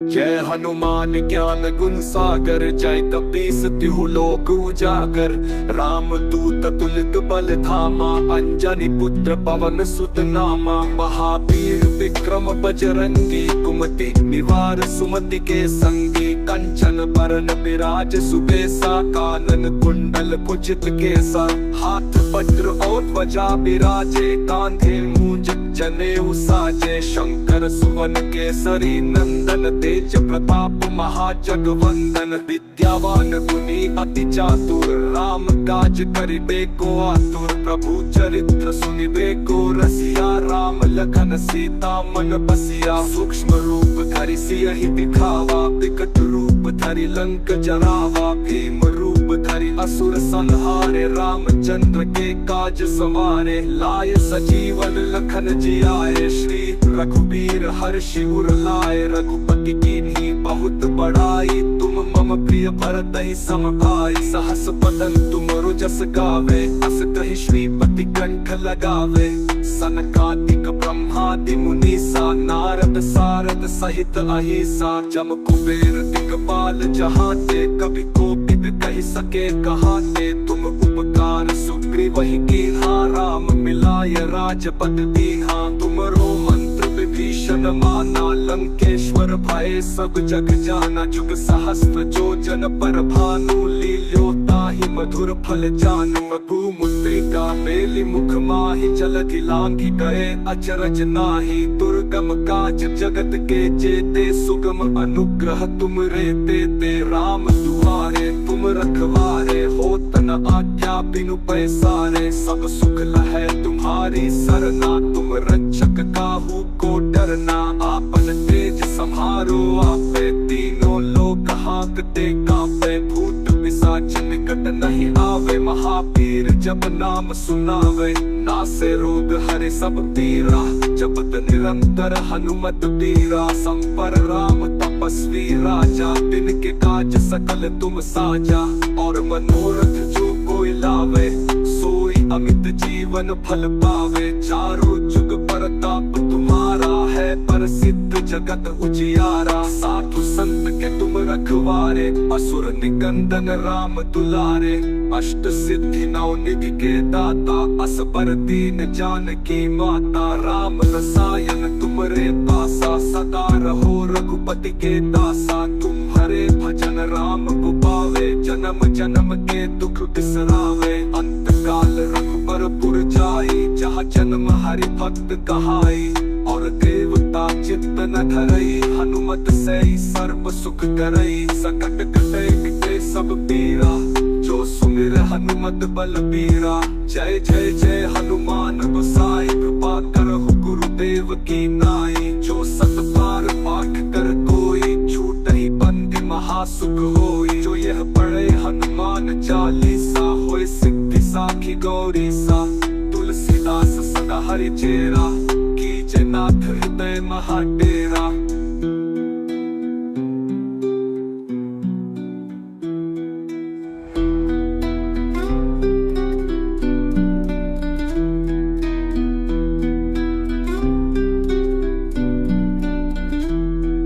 जय हनुमान ज्ञान गुण सागर, जय कपीस तिहु लोक उजागर। राम दूत तुल्य बल धामा, अंजनी पुत्र पवन सुत नामा। महावीर विक्रम बजरंगी, कुमति निवार सुमति के संगी। कंचन बरन विराज सुबेसा, कानन कुंडल कुचित केसा। हाथ वज्र और ध्वजा विराजे, कांधे मूंज जनेऊ साजे। शंकर सुवन केसरी नंदन, तेज प्रताप महाजगवंदन। विद्यावान गुणी अति चातुर, राम काज करिबे को आतुर। प्रभु चरित्र सुनिबे को रसिया, राम लखन सीता मन बसिया। सूक्ष्म रूप धरि सियहि दिखावा, विकट रूप धरि लंक जरावा। भीम रूप धरि असुर संहारे, रामचंद्र के काज सवारे। लाए सजीवन लखन जियाए, श्री रघुबीर हर्षि उर लाए। रघुपति कीन्ही बहुत बड़ाई, तुम मम प्रिय भरतहि सम भाई। सहस बदन तुमरो जस गावे, अस कहि श्रीपति कंठ लगावे। सनकादिक ब्रह्मादि मुनीसा, नारद सारद सहित अहिसा। जम कुबेर दिक्पाल जहाते, कवि कोविद कहि सके कहाते। तुम उपकार सुग्रीवहि कीन्हा, राम मिलाय राजपद दीन्हा। तुमरो मंत्र विभीषण माना, लंकेश्वर भय सब जग जाना। जुग सहस्त्र जो जन पर भानु, लील्यो ताहि मधुर फल जानू। मधु मुद्रिका मेलि मुख माहि, जलधि लांघि गए अचरज नाही। दुर्गम काज जगत के जेते, सुगम अनुग्रह तुम रे देते। राम दुआरे तुम रखवारे, होत न आज्ञा बिनु पैसारे। सब सुख लहै तुम्हारी सरना, तुम रक्षक काहू को डरना। आपन तेज सम्हारो आपे, तीनों लोक हांकते कांपे। भूत पिशाच निकट नहीं आवे, महावीर जब नाम सुनावे। नासे रोग हरे सब पीरा, जपत निरंतर हनुमत बीरा। संपर राम तपस्वी राजा, तिनके काज सकल तुम साजा। और मनोरथ जो कोई लावे, सोई अमित जीवन फल पावे। चारों जुग परताप तुम्हारा है, प्रसिद्ध जगत उजियारा। साधु संत के तुम रखवारे, असुर निकंदन राम दुलारे। अष्ट सिद्धि नौ निधि के दाता, असबर दीन जानकी माता। राम रसायन तुमरे पासा, सदा रहो रघुपति के दासा। तुम्हारे भजन राम को पावे, जन्म जन्म के दुख बिसरावे। अंत काल रघुबर पुर जाई, जहाँ जन्म हरि भक्त कहाई। और देवता चित्त न धरई, हनुमत से सर्व सुख करई। संकट कटे मिटे सब पीरा, जो सुमिर हनुमत बलबीरा। जय जय जय हनुमान गोसाई, कृपा करहु गुरुदेव की नाई। जो सत बार पाठ कर कोई, छूटहि बंदी महासुख होई। जो यह पढ़े हनुमान चालीसा, होय सिद्धि साखी गौरी सा। तुलसीदास सदा हरि चेरा, कीजे नाथ हृदय महा डेरा।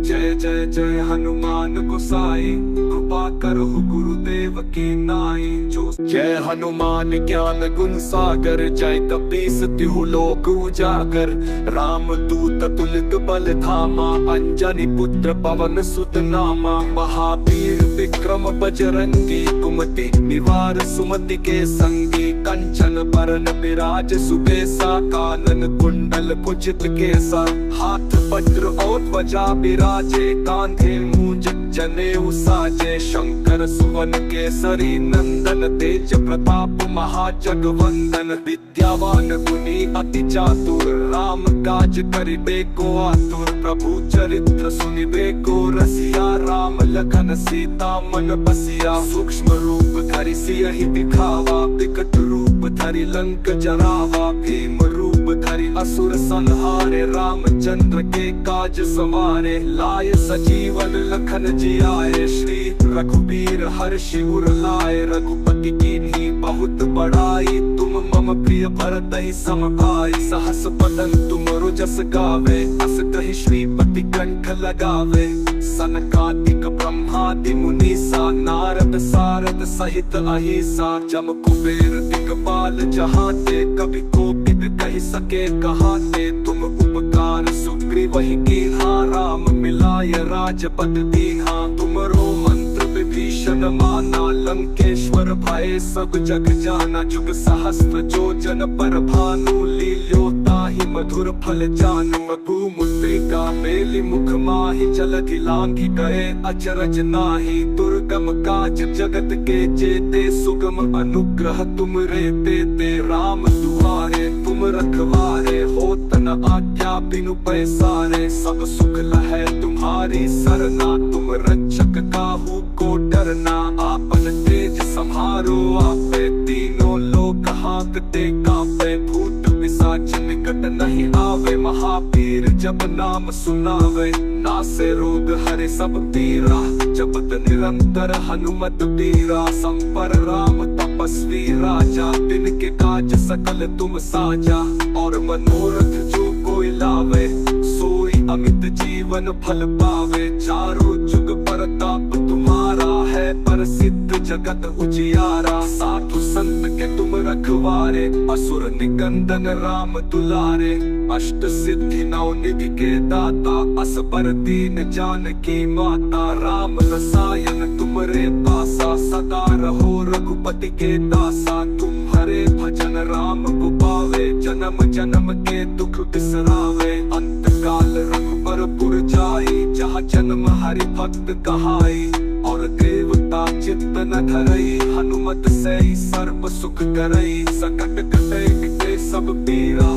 जय जय जय हनुमान गोसाई, कृपा करहु गुरुदेव की नाई। जो जय हनुमान ज्ञान गुण सागर, जय कपीस तिहु लोक उजागर। राम दूत तुल्य बल धामा, अंजनी पुत्र पवन सुत नामा। महावीर विक्रम बजरंगी, कुमति निवार सुमति के संगी। कंचन बरन विराज सुबेसा, कानन कुंडल कुचित केसा। हाथ वज्र और ध्वजा विराजे, कांधे मूंज जनेऊ साजे। शंकर सुवन केसरी नंदन, तेज प्रताप महाजगवंदन। विद्यावान गुणी अति चातुर, राम काज करिबे को आतुर। प्रभु चरित्र सुनिबे को रसिया, राम लखन सीता मन बसिया। सूक्ष्म रूप धरि सियहि दिखावा, विकट रूप धरि लंक जरावा। भीम रूप रूप धरि असुर संहारे, रामचंद्र के काज सवारे, लाए सजीवन लखन जियाए, श्री रघुबीर हर्षि उर लाए, रघुपति कीन्ही बहुत बड़ाई, तुम मम प्रिय भरतहि सम भाई, सहस बदन तुमरो जस गावे, अस कहि श्रीपति कंठ लगावे, सनकादिक ब्रह्मादि मुनीसा, नारद सारद सहित अहिसा, जम कुबेर दिक्पाल जहाते, कभी कोपित कहि सके कहाते, तुम उपकार सुग्रीव ही कीन्हा, राम मिलाय राजपद दीन्हा, तुमरो मंत्र विभीषण माना, लंकेश्वर भय सब जग जाना, जुग सहस्त्र जो जन पर भानु, लील्यो ताहि मधुर फल जानू, भूमुद्रिका मेलि मुख माहि, जलधि लांघि गए अचरज नाही, दुर्गम काज जगत के जेते, सुगम अनुग्रह तुम रे देते, राम दुआरे तुम रखवारे, होत न आज्ञा बिनु पैसारे, सब सुख लहै तुम्हारी सरना, तुम रक्षक काहू को डरना, आपन तेज सम्हारो आपे, तीनों लोक हाँकते कांपे, भूत पिशाच निकट नहीं आवे, महावीर जब नाम सुनावे, नासे रोग हरे सब पीरा, जपत निरंतर हनुमत बीरा, संपर राम तपस्वी राजा, तिनके काज सकल तुम साजा, और मनोरथ जो कोई लावे, सोई अमित जीवन फल पावे, चारों जुग परताप तुम्हारा है, प्रसिद्ध जगत उजियारा, साधु संत के तुम रखवारे, असुर निकंदन राम दुलारे, अष्ट सिद्धि नौ निधि के दाता, असबर दीन जानकी माता, राम रसायन तुमरे पासा, सदा रहो रघुपति के दासा, तुम हरे भजन राम को पावे, जन्म जन्म के दुख बिसरावे, अंत काल रघुबर पुर जाई, जहाँ जन्म हरि भक्त कहाई, और देवता चित्त न धरई, हनुमत से सर्व सुख करई, सकट कटे मिटे सब पीरा,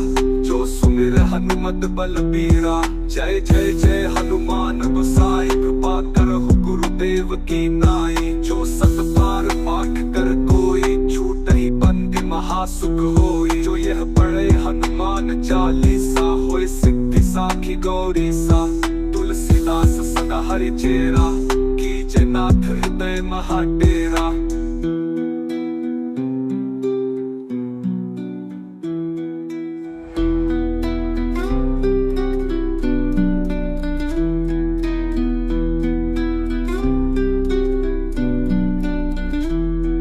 जो सुमिर हनुमत बलबीरा, जय जय जय हनुमान गोसाई, कृपा करहु गुरुदेव की नाई, जो सत बार पाठ कर कोई, छूटहि बंदी महासुख होई, जो यह पढ़े हनुमान चालीसा, होय सिद्धि साखी गौरी सा, तुलसीदास सदा हरि चेरा, कीजे नाथ हृदय महाडेरा।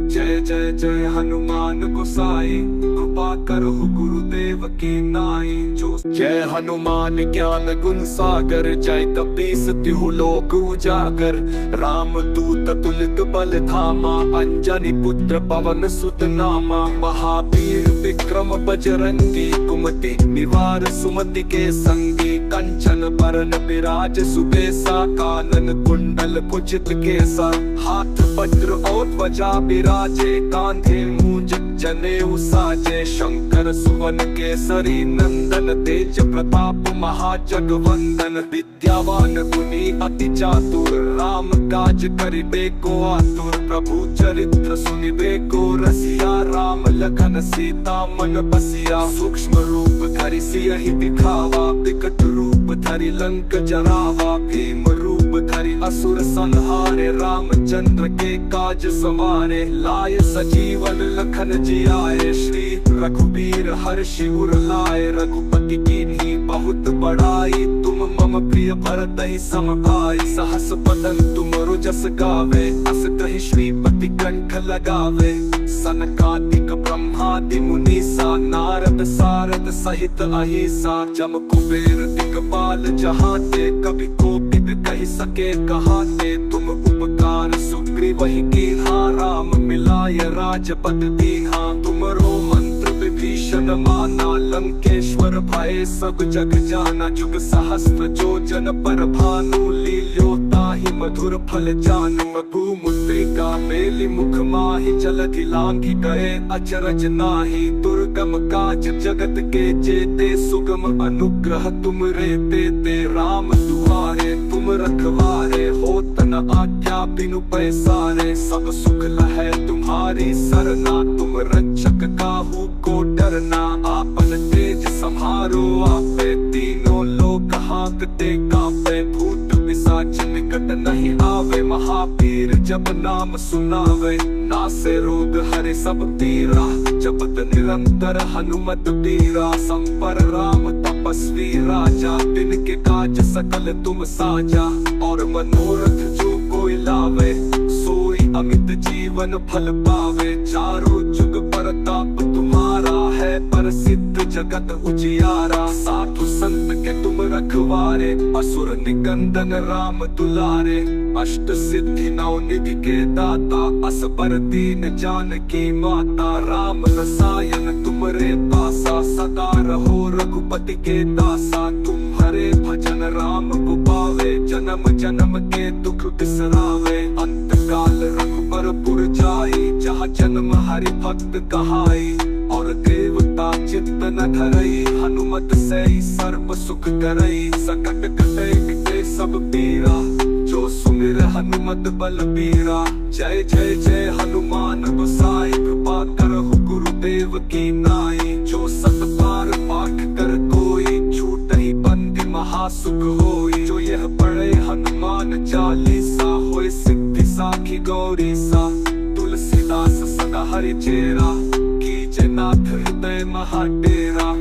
जय जय जय हनुमान गोसाई, कृपा करहु गुरुदेव की नाई, जो जय हनुमान ज्ञान गुण सागर, जय कपीस तिहु लोक उजागर, राम दूत तुलित बल धामा, अंजनी पुत्र पवन सुत नामा, महावीर विक्रम बजरंगी, कुमति निवार सुमति के संगी, कंचन बरन विराज सुबेसा, कानन कुंडल कुचित केसा, हाथ वज्र और ध्वजा विराजे, कांधे मूंज जनेऊ साजे, शंकर सुवन केसरी नंदन, तेज प्रताप महाजगवंदन, विद्यावान गुणी अति चातुर, राम काज करिबे को आतुर, प्रभु चरित्र सुनिबे को रसिया, राम लखन सीता मन बसिया, सूक्ष्म रूप धरि सियहि दिखावा, विकट रूप धरि लंक जरावा, भीम रूप धरि असुर संहारे, रामचंद्र के काज सवारे, लाए सजीवन लखन जियाए, श्री रघुबीर हर्षि उर लाए, रघुपति कीन्ही बहुत बड़ाई, तुम मम प्रिय भरतहि सम भाई, सहस बदन तुमरो जस गावे, अस कहि श्रीपति कंठ लगावे, सनकादिक ब्रह्मादि मुनीसा, नारद सारद सहित अहिसा, जम कुबेर दिक्पाल जहाते, कभी कोपित कहि सके कहाते, तुम उपकार सुग्रीव ही कीन्हा, राम मिलाय राजपद दीन्हा, तुमरो मंत्र विभीषण माना, लंकेश्वर भय सब जग जाना, जुग सहस्त्र जो जन पर भानु, लील्यो ताहि मधुर फल जानू, भूमुद्रिका मेलि मुख माहि, जलधि लांघि गए अचरज नाही, दुर्गम काज जगत के जेते, सुगम अनुग्रह तुम रे देते, राम दुआरे तुम रखवारे, होत न न आज्ञा बिनु पैसारे, सब सुख लहै तुम्हारी सरना, तुम रक्षक काहू को डरना, आपन तेज संहारो आपे, तीनों लोक हाँकते कांपे, भूत पिशाच निकट नहीं आवे, महावीर जब नाम सुनावे, नासे रोग हरे सब पीरा, जपत निरंतर हनुमत बीरा, संपर राम तपस्वी राजा, दिन के काज सकल तुम साजा, और मनोरथ जो कोई लावे, सोई अमित जीवन फल पावे, चारों जुग परताप तुम्हारा है, प्रसिद्ध जगत उजियारा, साधु संत के तुम रखवारे, असुर निकंदन राम दुलारे, अष्ट सिद्धि नौ निधि के दाता, असबर दीन जानकी माता, राम रसायन तुमरे पासा, सदा रहो रघुपति के दासा, तुम हरे भजन राम को पावे, जन्म जन्म के दुख बिसरावे, अंत काल रघुबर पुर जाई, जहाँ जन्म हरि भक्त कहाई, और देवता चित्त न धरई, हनुमत से सर्व सुख करई, सकट कटे मिटे सब पीरा, जो सुमिर हनुमत बलबीरा, जय जय जय हनुमान गोसाई, कृपा करहु गुरुदेव की नाई, जो सत बार पाठ कर कोई, छूटहि बंदी महासुख होई, जो यह पढ़े हनुमान चालीसा, होय सिद्धि साखी गौरी सा, तुलसीदास सदा हरि चेरा, कीजे नाथ हृदय महाडेरा।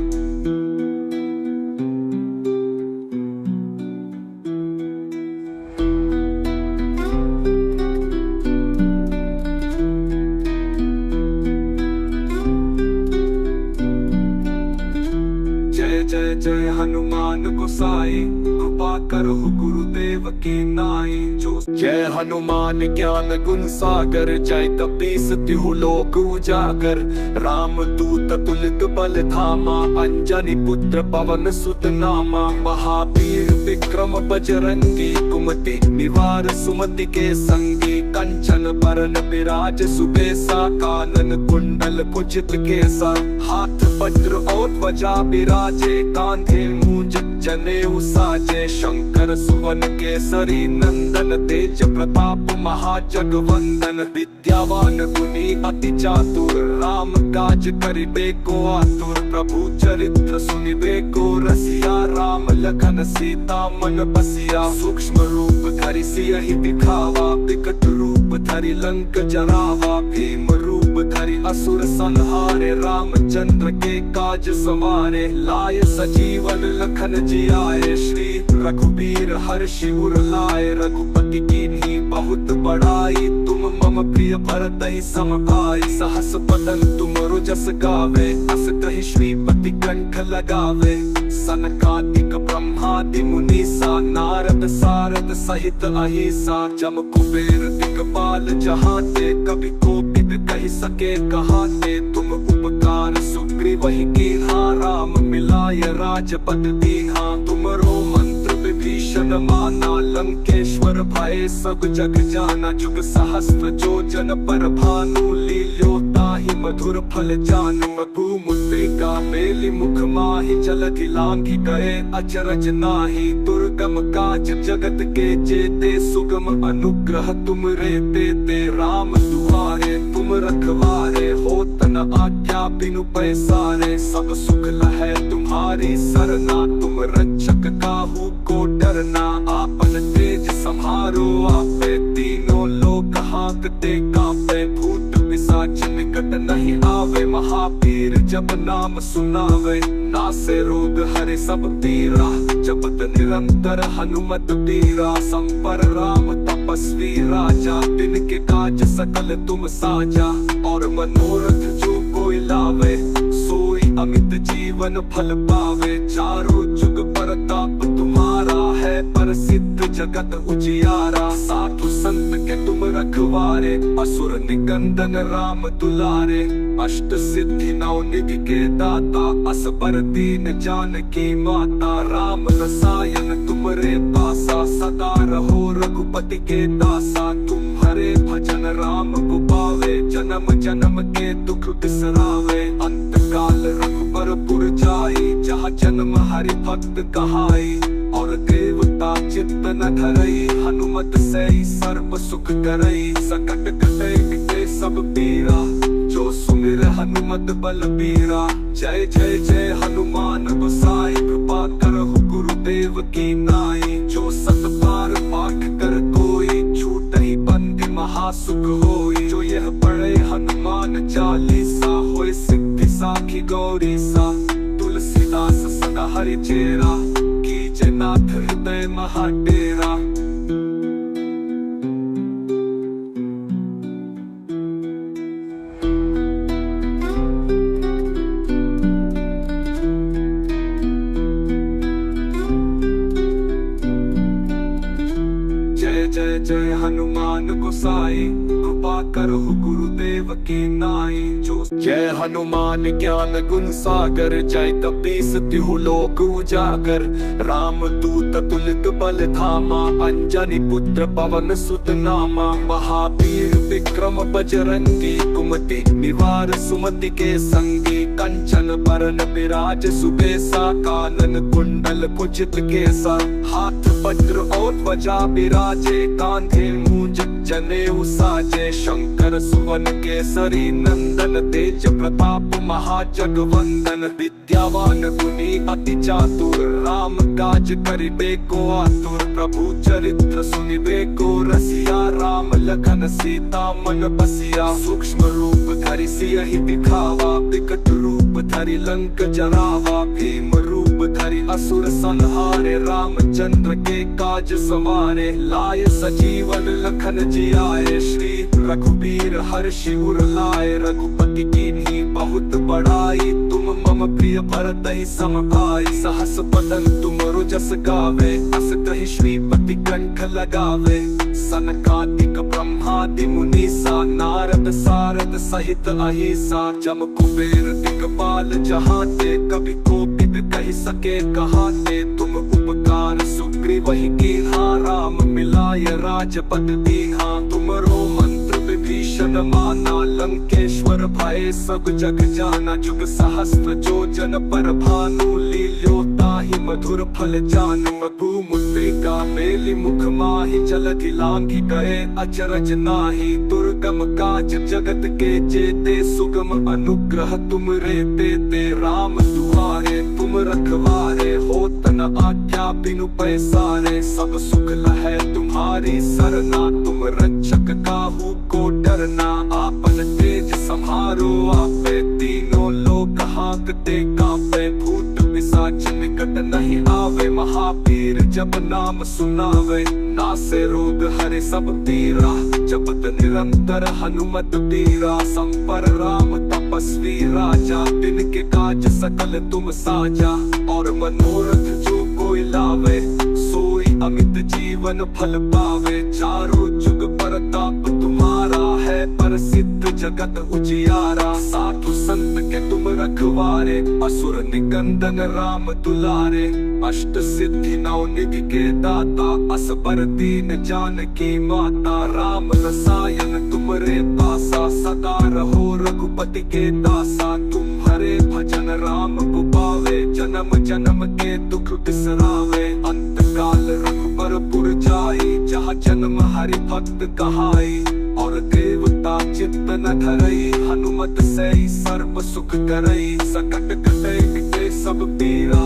जय जय जय हनुमान गोसाई, कृपा करहु गुरुदेव की नाई, जो जय हनुमान ज्ञान गुण सागर, जय कपीस तिहु लोक उजागर, राम दूत तुल्य बल धामा, अंजनी पुत्र पवन सुत नामा, महावीर विक्रम बजरंगी, कुमति निवार सुमति के संगी, कंचन बरन विराज सुबेसा, कानन कुंडल कुचित केसा, हाथ वज्र और ध्वजा विराजे, कांधे मूंज जनेऊ साजे, शंकर सुवन केसरी नंदन, तेज प्रताप महाजगवंदन, विद्यावान गुणी अति चातुर, राम काज करिबे को आतुर, प्रभु चरित्र सुनिबे को रसिया, राम लखन सीता मन बसिया, सूक्ष्म रूप धरि सियहि दिखावा, विकट रूप धरि लंक जरावा, भीम रूप धरि असुर संहारे, रामचंद्र के काज सवारे, लाय सजीवन लखन जियाए, श्री रघुबीर हर्षि उर लाए, रघुपति कीन्ही बहुत बड़ाई, तुम मम प्रिय भरतहि सम भाई, सहस बदन तुमरो जस गावे, अस कहि श्रीपति कंठ लगावे, सनकादिक ब्रह्मादि मुनीसा, नारद सारद सहित अहिसा, जम कुबेर दिक्पाल जहाते, कभी कोपित कहि सके कहाते, तुम उपकार सुग्रीवहि कीन्हा, राम मिलाय राजपद दीन्हा, तुमरो मंत्र विभीषण माना, लंकेश्वर भय सब जग जाना, जुग सहस्त्र जो जन पर भानु, लील्यो ताहि मधुर फल जानु, मधु मुद्रिका मेलि मुख माहि, जलधि लांघि गए अचरज नाहि, दुर्गम काज जगत के जेते, सुगम अनुग्रह तुम रे देते, राम दुआरे तुम रखवारे, होत न आज्ञा बिनु पैसारे, सब सुख लहै तुम्हारी सरना, तुम रक्षक काहू को डरना, आपन तेज संहारो आपे, तीनों लोक हाँकते कांपे, भूत पिशाच निकट नहीं आवे, महावीर जब नाम सुनावे, नासे रोग हरे सब पीरा, जपत निरंतर हनुमत बीरा, संपर राम तपस्वी राजा, दिन के काज सकल तुम साजा, और मनोरथ जो कोई लावे, सोई अमित जीवन फल पावे, चारों जुग परताप तुम्हारा है, प्रसिद्ध जगत उजियारा, साधु संत के तुम रखवारे, असुर निकंदन राम दुलारे, अष्ट सिद्धि नौ निधि के दाता, असबर दीन जानकी माता, राम रसायन तुमरे पासा, सदा रहो रघुपति के दासा, तुम हरे भजन राम को पावे, जन्म जन्म के दुख बिसरावे, अंत काल रघुबर पुर जाई, जहाँ जन्म हरि भक्त कहाई, और देवता चित्त न धरई, हनुमत से सर्व सुख करई। संकट कटे मिटे सब पीरा, जो सुमिर हनुमत बलबीरा। जय जय जय हनुमान गोसाई, कृपा करहु गुरुदेव की नाई। जो सत बार पाठ कर कोई, छूटहि बंदी महासुख होई। जो यह पढ़े हनुमान चालीसा, होय सिद्धि साखी गौरी सा। तुलसीदास सदा हरि चेरा, कीजे नाथ हृदय महा डेरा। जय जय जय हनुमान गोसाई, कृपा करहु गुरुदेव की नाई। जो जय हनुमान ज्ञान गुण सागर, जय कपीस तिहु लोक उजागर। राम दूत तुलित बल धामा, अंजनी पुत्र पवन सुत नामा। महावीर विक्रम बजरंगी, कुमति निवार सुमति के संगी। कंचन बरन बिराज सुबेसा, कानन कुंडल कुचित केसा। हाथ वज्र और ध्वजा बिराजे, कांधे मूंज जनेऊ साजे। शंकर सुवन केसरी नंदन, तेज प्रताप महाजगवंदन। विद्यावान गुणी अति चातुर, राम काज करिबे को आतुर। प्रभु चरित्र सुनिबे को रसिया, राम लखन सीता मन बसिया। सूक्ष्म रूप धरि सियहि दिखावा, विकट रूप धरि लंक जरावा। भीम रूप धरि असुर संहारे, रामचंद्र के काज सवारे। लाय सजीवन लखन जियाए, श्री रघुबीर हर्षि उर लाए। रघुपति कीन्ही बहुत बड़ाई, तुम मम प्रिय भरतहि सम भाई। सहस बदन तुमरो जस गावे, अस कहि श्रीपति कंठ लगावे। सनकादिक ब्रह्मादि मुनीसा, नारद सारद सहित अहिसा। जम कुबेर दिक्पाल जहाते, कवि कोकिल कहि सके कहाते। तुम उपकार सुग्रीवहि कीन्हा, राम मिलाय राजपद दीन्हा। तुमरो मंत्र विभीषण माना, लंकेश्वर भय सब जग जाना। जुग सहस्त्र जो जन पर भानु, लील्यो ताहि मधुर फल जानू। मधु मुद्रिका मेलि मुख माहि, जलधि लांघि गए अचरज नाहि। दुर्गम काज जगत के जेते, सुगम अनुग्रह तुमरे तेते। राम दुआरे तुम रखवारे, होत न आज्ञा बिनु पैसारे। सब सुख लहै तुम्हारी सरना, तुम रक्षक काहू को डरना। आपन तेज सम्हारो आपे, तीनों लोक हांकते कांपे। भूत पिशाच निकट नहीं आवे, महावीर जब नाम सुनावे। नासे रोग हरे सब पीरा, जपत निरंतर हनुमत बीरा। संपर राम तपस्वी राजा, तिनके काज सकल तुम साजा। और मनोरथ जो कोई लावे, सोई अमित जीवन फल पावे। चारों जुग परताप तुम्हारा है, प्रसिद्ध जगत उजियारा। साधु संत के तुम रखवारे, असुर निकंदन राम दुलारे। अष्ट सिद्धि नौ निधि के दाता, असबर दीन जानकी माता। राम रसायन तुमरे पासा, सदा रहो रघुपति के दासा। तुम्हारे भजन राम को पावे, जन्म जन्म के दुख बिसरावे। अंत काल रघुबर पुर जाई, जहाँ जन्म हरि भक्त कहाई। और देवता चित्त न धरई, हनुमत से सर्व सुख करई। संकट कटे मिटे सब पीरा,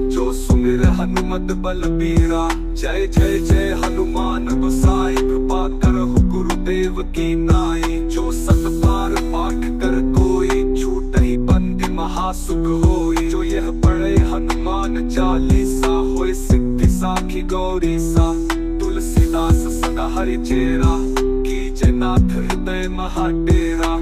जो सुमिर हनुमत बलबीरा। जय जय जय हनुमान गोसाई, कृपा करहु गुरुदेव की नाई। जो सत बार पाठ कर कोई, छूटहि बंदी महासुख होई। जो यह पढ़े हनुमान चालीसा, होय सिद्धि साखी गौरी सा। तुलसीदास सदा हरि चेरा, कीजे नाथ हृदय महा डेरा।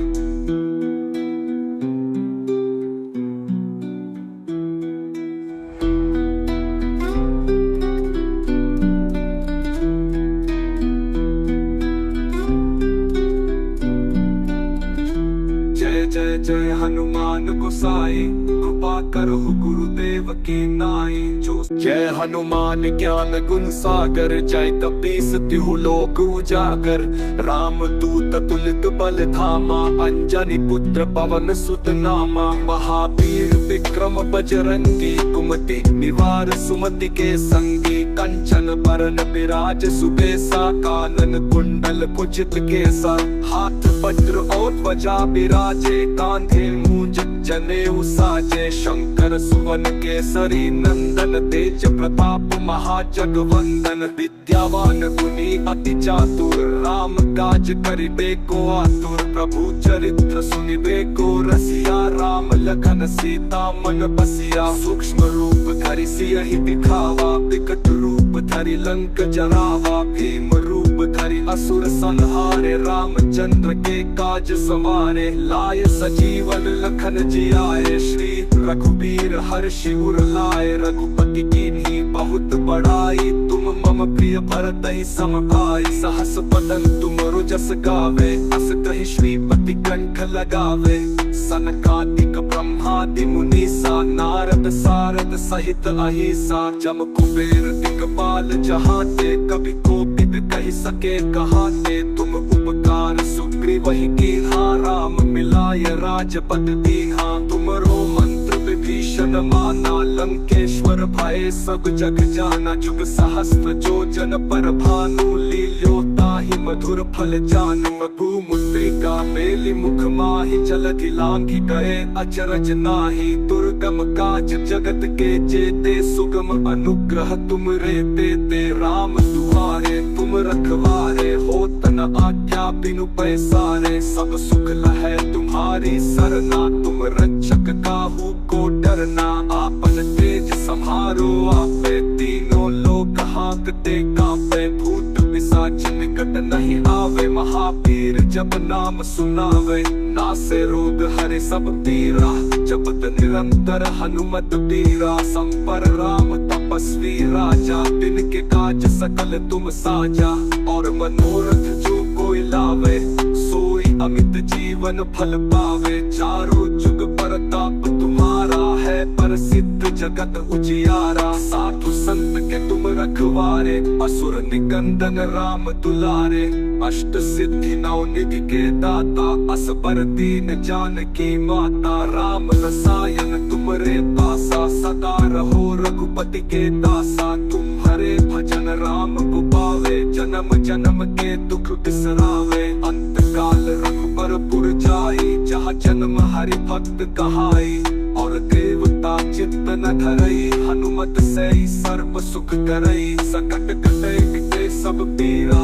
जय जय जय हनुमान गोसाई, कृपा करहु गुरुदेव की नाई। जो जय हनुमान ज्ञान गुण सागर, जय कपीस तिहु लोक उजागर। राम दूत तुलित बल धामा, अंजनी पुत्र पवन सुत नामा। महावीर विक्रम बजरंगी, कुमति निवार सुमति के संगी। कंचन बरन विराज सुबेसा, कानन कुंडल कुचित केसा, हाथ वज्र और ध्वजा विराजे, कांधे मूंज जनेऊ साजे, शंकर सुवन केसरी नंदन, तेज प्रताप महाजगवंदन, विद्यावान गुणी अति चातुर, राम काज करिबे को आतुर, प्रभु चरित्र सुनिबे को रसिया, राम लखन सीता मन बसिया, सूक्ष्म रूप धरि सियहि दिखावा, विकट रूप धरि लंक जरावा, भीम रूप धरि असुर संहारे, रामचंद्र के काज सवारे, लाय सजीवन लखन जियाए, श्री रघुबीर हर्षि उर लाए, रघुपति कीन्ही बहुत बड़ाई, तुम मम प्रिय भरतहि सम भाई, सहस बदन तुमरो जस गावे, अस कहि श्रीपति कंठ लगावे, सनकादिक ब्रह्मादि मुनीसा, नारद सारद सहित अहिसा, जम कुबेर दिक्पाल जहाते, कवि कोविद कहि सके कहाते, तुम उपकार सुग्रीवहि कीन्हा, राम मिलाय राजपद दीन्हा, तुमरो मंत्र विभीषण माना, लंकेश्वर भय सब जग जाना, जुग सहस्त्र जो जन पर भानु, लील्यो ताहि मधुर फल जानु, मधु मुद्रिका मेलि मुख माहि, जलधि लांघि गए अचरज नाही, दुर्गम काज जगत के जेते, सुगम अनुग्रह तुम रे देते, राम दुआरे तुम रखवारे, होत न आज्ञा बिनु पैसारे, सब सुख लहै तुम्हारी सरना, तुम रक्षक काहू को डरना, आपन तेज सम्हारो आपे, तीनों लोक हांकते कांपे, भूत पिशाच निकट नहीं आवे, महावीर जब नाम सुनावे, नासे रोग हरे सब पीरा, जपत निरंतर हनुमत बीरा, संपर राम तपस्वी राजा, दिन के काज सकल तुम साजा, और मनोरथ जो कोई लावे, सोई अमित जीवन फल पावे, चारों जुग परताप तुम्हारा है, प्रसिद्ध जगत उजियारा, साधु संत के तुम रखवारे, असुर निकंदन राम दुलारे, अष्ट सिद्धि नौ निधि के दाता, असबर दीन जानकी माता, राम रसायन तुमरे पासा, सदा रहो रघुपति के दासा, तुम्हारे भजन राम को पावे, जन्म जन्म के दुख बिसरावे, अंत काल रघुबर पुर जाई, जहाँ जन्म हरि भक्त कहाई, और देवता चित्त न धरई, हनुमत से सर्व सुख करई, संकट कटे मिटे सब पीरा,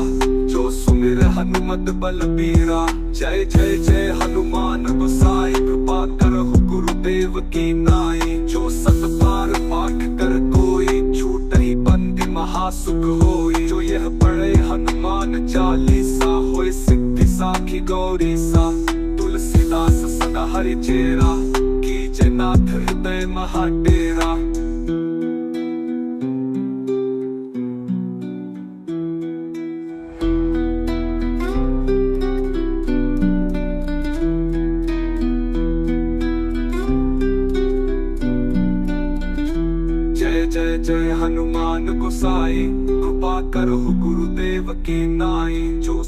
जो सुमिर हनुमत बलबीरा, जय जय जय हनुमान गोसाई, कृपा करहु गुरुदेव की नाई, जो सत बार पाठ कर कोई, छूटहि बंदी महासुख होई, जो यह पढ़े हनुमान चालीसा, होय सिद्धि साखी गौरी सा, तुलसीदास सदा हरि चेरा, कीजे नाथ हृदय महा डेरा। जय जय जय हनुमान गोसाई, कृपा करहु गुरुदेव की नाई, जो